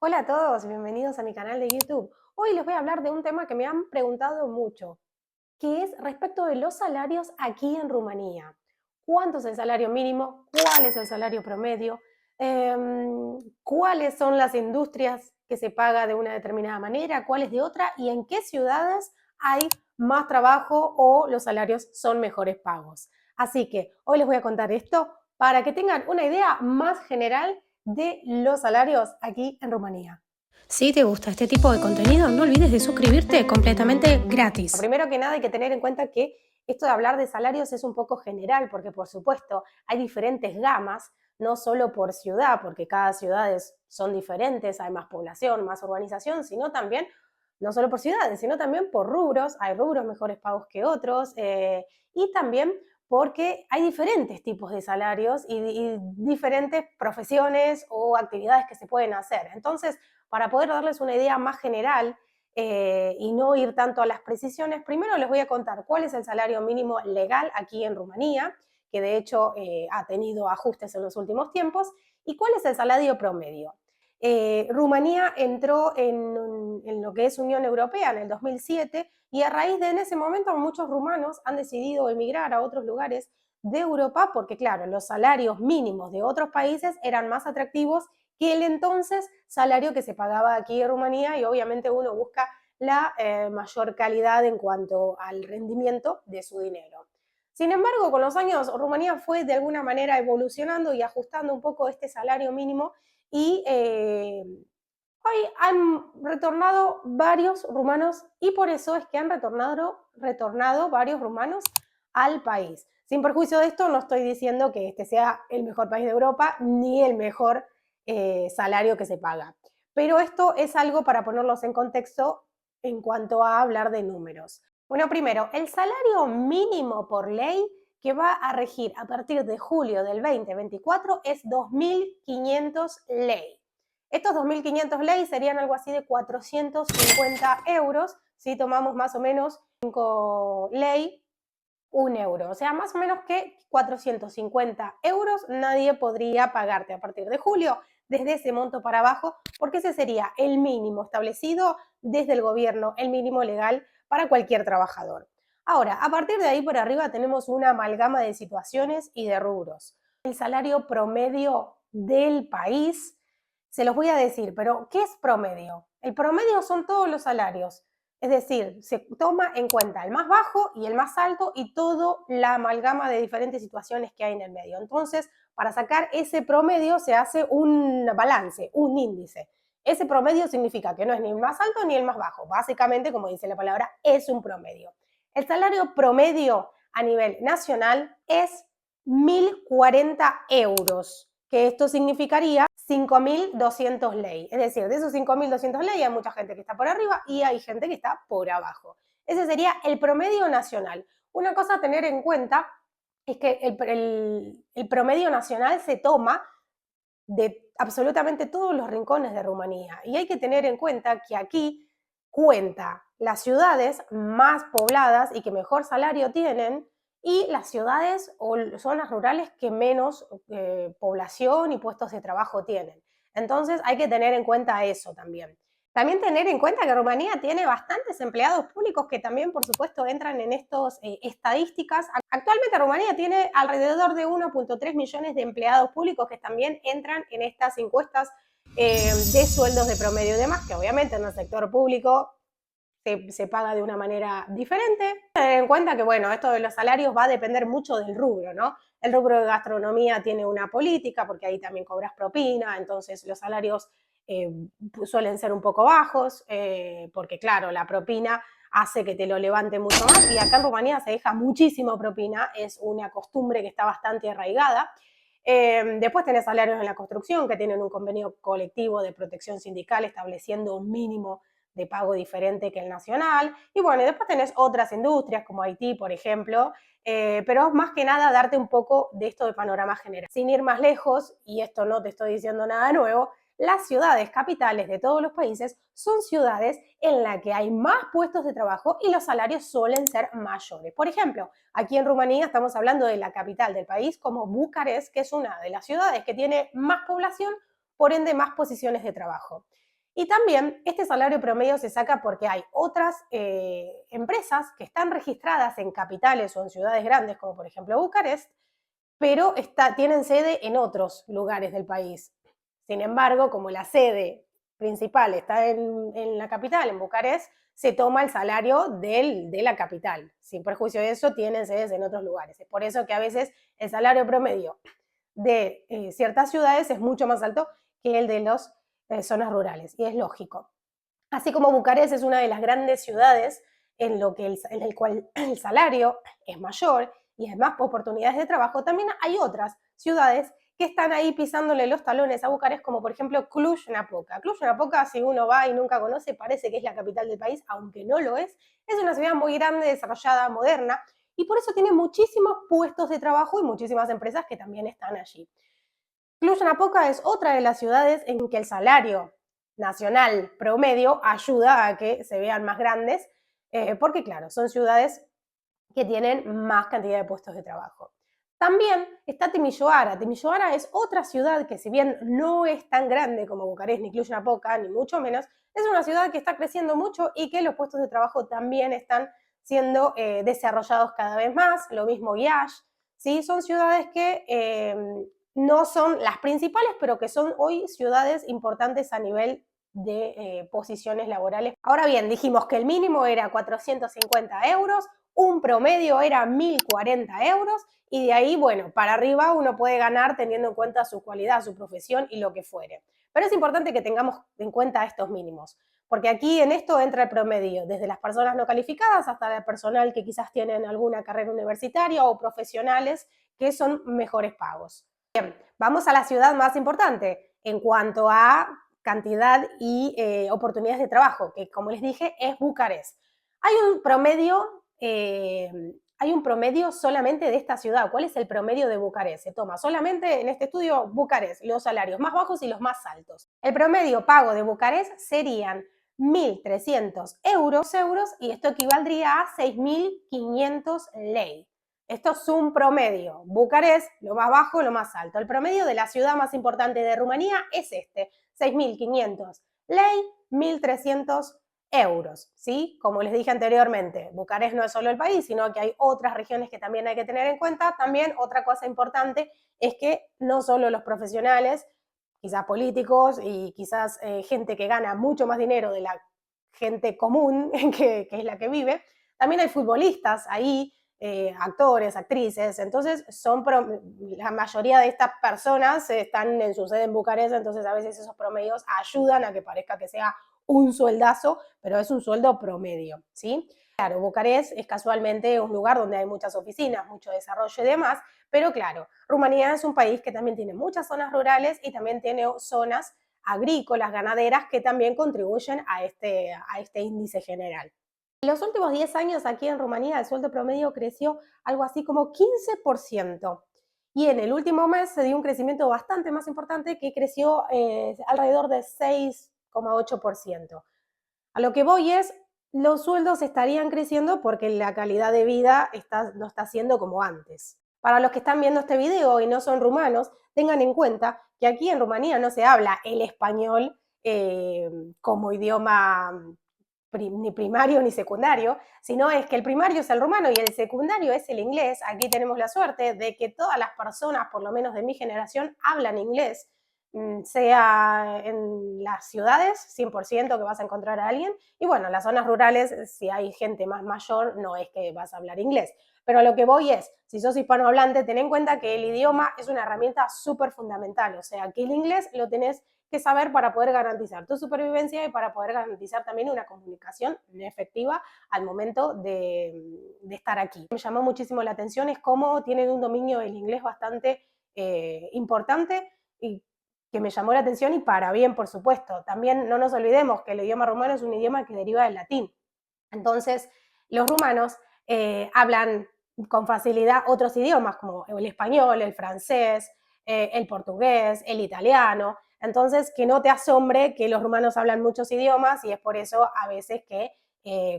Hola a todos, bienvenidos a mi canal de YouTube. Hoy les voy a hablar de un tema que me han preguntado mucho, que es respecto de los salarios aquí en Rumanía. ¿Cuánto es el salario mínimo? ¿Cuál es el salario promedio? ¿Cuáles son las industrias que se paga de una determinada manera? ¿Cuáles de otra? ¿Y en qué ciudades hay más trabajo o los salarios son mejores pagos? Así que hoy les voy a contar esto para que tengan una idea más general de los salarios aquí en Rumanía. Si te gusta este tipo de contenido, no olvides de suscribirte completamente gratis. Primero que nada hay que tener en cuenta que esto de hablar de salarios es un poco general, porque por supuesto hay diferentes gamas, no solo por ciudad, porque cada ciudad son diferentes, hay más población, más urbanización, sino también, no solo por ciudades, sino también por rubros, hay rubros mejores pagos que otros, y también porque hay diferentes tipos de salarios y diferentes profesiones o actividades que se pueden hacer. Entonces, para poder darles una idea más general, y no ir tanto a las precisiones, primero les voy a contar cuál es el salario mínimo legal aquí en Rumanía, que de hecho ha tenido ajustes en los últimos tiempos, y cuál es el salario promedio. Rumanía entró en lo que es Unión Europea en el 2007 y a raíz de en ese momento muchos rumanos han decidido emigrar a otros lugares de Europa porque, claro, los salarios mínimos de otros países eran más atractivos que el entonces salario que se pagaba aquí en Rumanía y obviamente uno busca la mayor calidad en cuanto al rendimiento de su dinero. Sin embargo, con los años Rumanía fue de alguna manera evolucionando y ajustando un poco este salario mínimo y hoy han retornado varios rumanos y por eso es que han retornado varios rumanos al país. Sin perjuicio de esto, no estoy diciendo que este sea el mejor país de Europa ni el mejor salario que se paga. Pero esto es algo para ponerlos en contexto en cuanto a hablar de números. Bueno, primero, el salario mínimo por ley que va a regir a partir de julio del 2024 es 2.500 ley. Estos 2.500 ley serían algo así de 450 euros si tomamos más o menos 5 ley, 1 euro. O sea, más o menos que 450 euros nadie podría pagarte a partir de julio desde ese monto para abajo, porque ese sería el mínimo establecido desde el gobierno, el mínimo legal para cualquier trabajador. Ahora, a partir de ahí por arriba tenemos una amalgama de situaciones y de rubros. El salario promedio del país, se los voy a decir, pero ¿qué es promedio? El promedio son todos los salarios. Es decir, se toma en cuenta el más bajo y el más alto y toda la amalgama de diferentes situaciones que hay en el medio. Entonces, para sacar ese promedio se hace un balance, un índice. Ese promedio significa que no es ni el más alto ni el más bajo. Básicamente, como dice la palabra, es un promedio. El salario promedio a nivel nacional es 1.040 euros, que esto significaría 5.200 ley. Es decir, de esos 5.200 ley hay mucha gente que está por arriba y hay gente que está por abajo. Ese sería el promedio nacional. Una cosa a tener en cuenta es que el promedio nacional se toma de absolutamente todos los rincones de Rumanía y hay que tener en cuenta que aquí cuenta las ciudades más pobladas y que mejor salario tienen y las ciudades o zonas rurales que menos población y puestos de trabajo tienen. Entonces hay que tener en cuenta eso también. También tener en cuenta que Rumanía tiene bastantes empleados públicos que también, por supuesto, entran en estas estadísticas. Actualmente Rumanía tiene alrededor de 1.3 millones de empleados públicos que también entran en estas encuestas de sueldos de promedio y demás, que obviamente en el sector público se paga de una manera diferente. Tener en cuenta que, bueno, esto de los salarios va a depender mucho del rubro, ¿no? El rubro de gastronomía tiene una política, porque ahí también cobras propina, entonces los salarios suelen ser un poco bajos, porque claro, la propina hace que te lo levante mucho más, y acá en Rumanía se deja muchísimo propina, es una costumbre que está bastante arraigada. Después tenés salarios en la construcción que tienen un convenio colectivo de protección sindical estableciendo un mínimo de pago diferente que el nacional. Y bueno, y después tenés otras industrias como Haití, por ejemplo, pero más que nada darte un poco de esto de panorama general. Sin ir más lejos, y esto no te estoy diciendo nada nuevo, las ciudades capitales de todos los países son ciudades en las que hay más puestos de trabajo y los salarios suelen ser mayores. Por ejemplo, aquí en Rumanía estamos hablando de la capital del país como Bucarest, que es una de las ciudades que tiene más población, por ende más posiciones de trabajo. Y también este salario promedio se saca porque hay otras empresas que están registradas en capitales o en ciudades grandes, como por ejemplo Bucarest, pero tienen sede en otros lugares del país. Sin embargo, como la sede principal está en la capital, en Bucarest, se toma el salario de la capital. Sin perjuicio de eso, tienen sedes en otros lugares. Es por eso que a veces el salario promedio de ciertas ciudades es mucho más alto que el de las zonas rurales, y es lógico. Así como Bucarest es una de las grandes ciudades en el cual el salario es mayor y hay más oportunidades de trabajo, también hay otras ciudades que están ahí pisándole los talones a Bucarest, como por ejemplo Cluj-Napoca. Cluj-Napoca, si uno va y nunca conoce, parece que es la capital del país, aunque no lo es. Es una ciudad muy grande, desarrollada, moderna, y por eso tiene muchísimos puestos de trabajo y muchísimas empresas que también están allí. Cluj-Napoca es otra de las ciudades en que el salario nacional promedio ayuda a que se vean más grandes, porque claro, son ciudades que tienen más cantidad de puestos de trabajo. También está Timișoara. Timișoara es otra ciudad que, si bien no es tan grande como Bucarest, ni Cluj-Napoca, ni mucho menos, es una ciudad que está creciendo mucho y que los puestos de trabajo también están siendo desarrollados cada vez más. Lo mismo Iași, ¿sí? Son ciudades que no son las principales, pero que son hoy ciudades importantes a nivel de posiciones laborales. Ahora bien, dijimos que el mínimo era 450 euros, un promedio era 1.040 euros, y de ahí, bueno, para arriba uno puede ganar teniendo en cuenta su cualidad, su profesión y lo que fuere. Pero es importante que tengamos en cuenta estos mínimos, porque aquí en esto entra el promedio, desde las personas no calificadas hasta el personal que quizás tienen alguna carrera universitaria o profesionales que son mejores pagos. Bien, vamos a la ciudad más importante en cuanto a cantidad y oportunidades de trabajo, que como les dije es Bucarest. Hay un promedio solamente de esta ciudad. ¿Cuál es el promedio de Bucarest? Se toma solamente en este estudio Bucarest, los salarios más bajos y los más altos. El promedio pago de Bucarest serían 1.300 euros, y esto equivaldría a 6.500 lei. Esto es un promedio. Bucarest, lo más bajo, lo más alto. El promedio de la ciudad más importante de Rumanía es este, 6.500 lei, 1.300 euros, ¿sí? Como les dije anteriormente, Bucarest no es solo el país, sino que hay otras regiones que también hay que tener en cuenta. También otra cosa importante es que no solo los profesionales, quizás políticos y quizás gente que gana mucho más dinero de la gente común que es la que vive, también hay futbolistas ahí, actores, actrices, entonces la mayoría de estas personas están en su sede en Bucarest, entonces a veces esos promedios ayudan a que parezca que sea un sueldazo, pero es un sueldo promedio, ¿sí? Claro, Bucarest es casualmente un lugar donde hay muchas oficinas, mucho desarrollo y demás, pero claro, Rumanía es un país que también tiene muchas zonas rurales y también tiene zonas agrícolas, ganaderas, que también contribuyen a este índice general. En los últimos 10 años aquí en Rumanía el sueldo promedio creció algo así como 15%. Y en el último mes se dio un crecimiento bastante más importante, que creció alrededor de 6,8%. A lo que voy es, los sueldos estarían creciendo porque la calidad de vida no está siendo como antes. Para los que están viendo este video y no son rumanos, tengan en cuenta que aquí en Rumanía no se habla el español como idioma ni primario ni secundario, sino es que el primario es el rumano y el secundario es el inglés. Aquí tenemos la suerte de que todas las personas, por lo menos de mi generación, hablan inglés, sea en las ciudades, 100% que vas a encontrar a alguien, y bueno, en las zonas rurales, si hay gente más mayor, no es que vas a hablar inglés. Pero a lo que voy es, si sos hispanohablante, ten en cuenta que el idioma es una herramienta súper fundamental, o sea, que el inglés lo tenés que saber para poder garantizar tu supervivencia y para poder garantizar también una comunicación efectiva al momento de estar aquí. Me llamó muchísimo la atención es cómo tienen un dominio del inglés bastante importante y que me llamó la atención, y para bien, por supuesto. También no nos olvidemos que el idioma rumano es un idioma que deriva del latín. Entonces, los rumanos hablan con facilidad otros idiomas como el español, el francés, el portugués, el italiano. Entonces, que no te asombre que los rumanos hablan muchos idiomas, y es por eso a veces que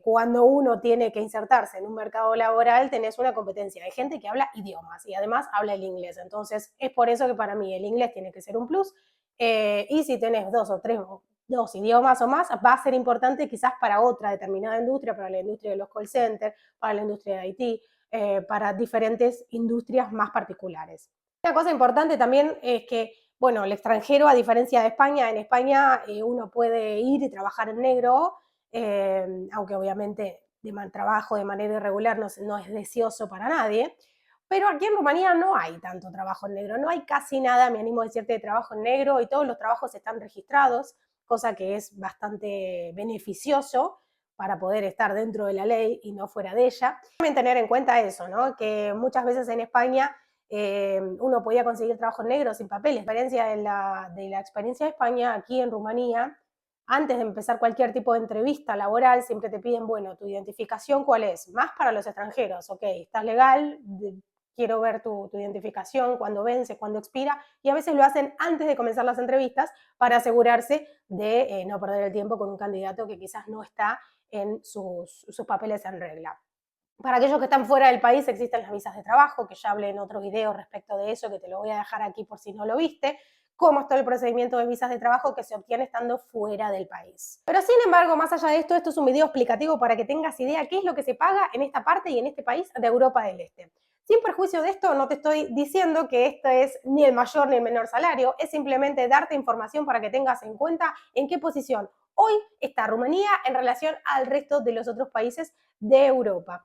cuando uno tiene que insertarse en un mercado laboral tenés una competencia de gente que habla idiomas y además habla el inglés. Entonces, es por eso que para mí el inglés tiene que ser un plus, y si tenés 2 o 3 2 idiomas o más va a ser importante quizás para otra determinada industria, para la industria de los call centers, para la industria de IT, para diferentes industrias más particulares. Una cosa importante también es que, bueno, el extranjero, a diferencia de España, en España uno puede ir y trabajar en negro, aunque obviamente trabajo de manera irregular no es deseoso para nadie, pero aquí en Rumanía no hay tanto trabajo en negro, no hay casi nada, me animo a decirte, de trabajo en negro, y todos los trabajos están registrados, cosa que es bastante beneficioso para poder estar dentro de la ley y no fuera de ella. También tener en cuenta eso, ¿no? Que muchas veces en España uno podía conseguir trabajo en negro sin papeles. A diferencia de la experiencia de España, aquí en Rumanía, antes de empezar cualquier tipo de entrevista laboral, siempre te piden, bueno, tu identificación, ¿cuál es? Más para los extranjeros, ok, estás legal, quiero ver tu identificación, cuándo vence, cuándo expira, y a veces lo hacen antes de comenzar las entrevistas para asegurarse de no perder el tiempo con un candidato que quizás no está en sus papeles en regla. Para aquellos que están fuera del país existen las visas de trabajo, que ya hablé en otro video respecto de eso, que te lo voy a dejar aquí por si no lo viste, cómo está el procedimiento de visas de trabajo que se obtiene estando fuera del país. Pero sin embargo, más allá de esto, esto es un video explicativo para que tengas idea qué es lo que se paga en esta parte y en este país de Europa del Este. Sin perjuicio de esto, no te estoy diciendo que esto es ni el mayor ni el menor salario, es simplemente darte información para que tengas en cuenta en qué posición hoy está Rumanía en relación al resto de los otros países de Europa.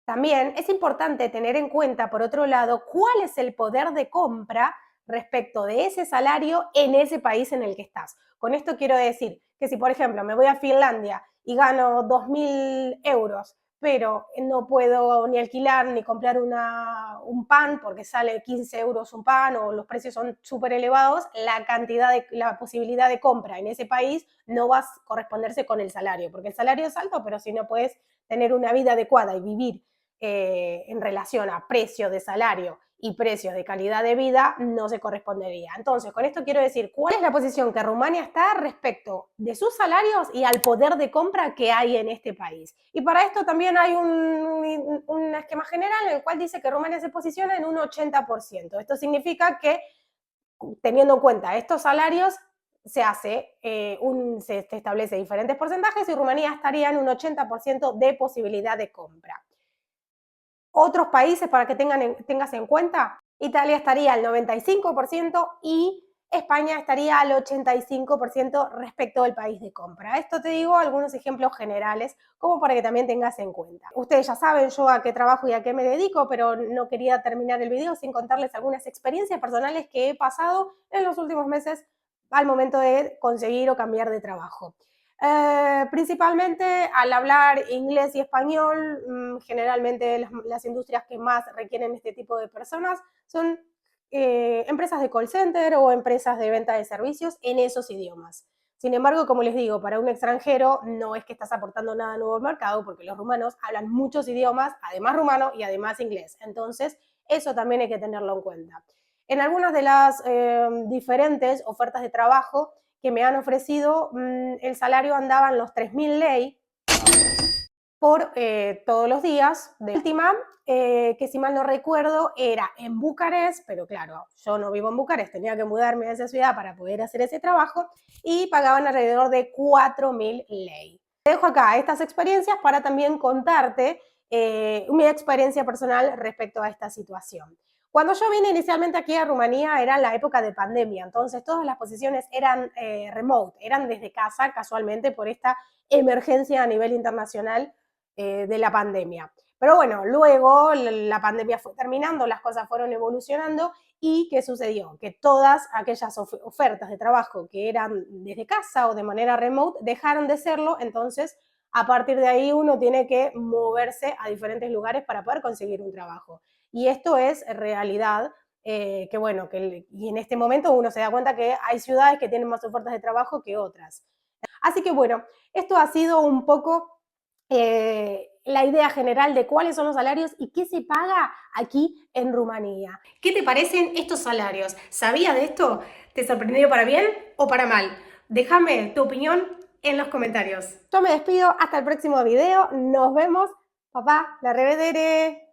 También es importante tener en cuenta, por otro lado, cuál es el poder de compra respecto de ese salario en ese país en el que estás. Con esto quiero decir que si, por ejemplo, me voy a Finlandia y gano 2.000 euros, pero no puedo ni alquilar ni comprar un pan porque sale 15 euros un pan o los precios son súper elevados, la posibilidad de compra en ese país no va a corresponderse con el salario, porque el salario es alto, pero si no puedes tener una vida adecuada y vivir en relación a precio de salario y precios de calidad de vida, no se correspondería. Entonces, con esto quiero decir, ¿cuál es la posición que Rumania está respecto de sus salarios y al poder de compra que hay en este país? Y para esto también hay un esquema general en el cual dice que Rumania se posiciona en un 80%. Esto significa que, teniendo en cuenta estos salarios, se establece diferentes porcentajes y Rumanía estaría en un 80% de posibilidad de compra. Otros países para que tengas en cuenta, Italia estaría al 95% y España estaría al 85% respecto al país de compra. Esto te digo algunos ejemplos generales como para que también tengas en cuenta. Ustedes ya saben yo a qué trabajo y a qué me dedico, pero no quería terminar el video sin contarles algunas experiencias personales que he pasado en los últimos meses al momento de conseguir o cambiar de trabajo. Principalmente al hablar inglés y español, generalmente las industrias que más requieren este tipo de personas son empresas de call center o empresas de venta de servicios en esos idiomas. Sin embargo, como les digo, para un extranjero no es que estás aportando nada nuevo al mercado porque los rumanos hablan muchos idiomas, además rumano y además inglés. Entonces, eso también hay que tenerlo en cuenta. En algunas de las diferentes ofertas de trabajo que me han ofrecido, el salario andaba en los 3.000 lei por todos los días. De última, que si mal no recuerdo, era en Bucarest, pero claro, yo no vivo en Bucarest, tenía que mudarme a esa ciudad para poder hacer ese trabajo y pagaban alrededor de 4.000 lei. Te dejo acá estas experiencias para también contarte mi experiencia personal respecto a esta situación. Cuando yo vine inicialmente aquí a Rumanía era la época de pandemia, entonces todas las posiciones eran remote, eran desde casa casualmente por esta emergencia a nivel internacional de la pandemia. Pero bueno, luego la pandemia fue terminando, las cosas fueron evolucionando y ¿qué sucedió? Que todas aquellas ofertas de trabajo que eran desde casa o de manera remote dejaron de serlo, entonces a partir de ahí uno tiene que moverse a diferentes lugares para poder conseguir un trabajo. Y esto es realidad, que bueno, y en este momento uno se da cuenta que hay ciudades que tienen más ofertas de trabajo que otras. Así que bueno, esto ha sido un poco la idea general de cuáles son los salarios y qué se paga aquí en Rumanía. ¿Qué te parecen estos salarios? ¿Sabías de esto? ¿Te sorprendió para bien o para mal? Déjame tu opinión en los comentarios. Yo me despido hasta el próximo video. Nos vemos. Papá, la revedere.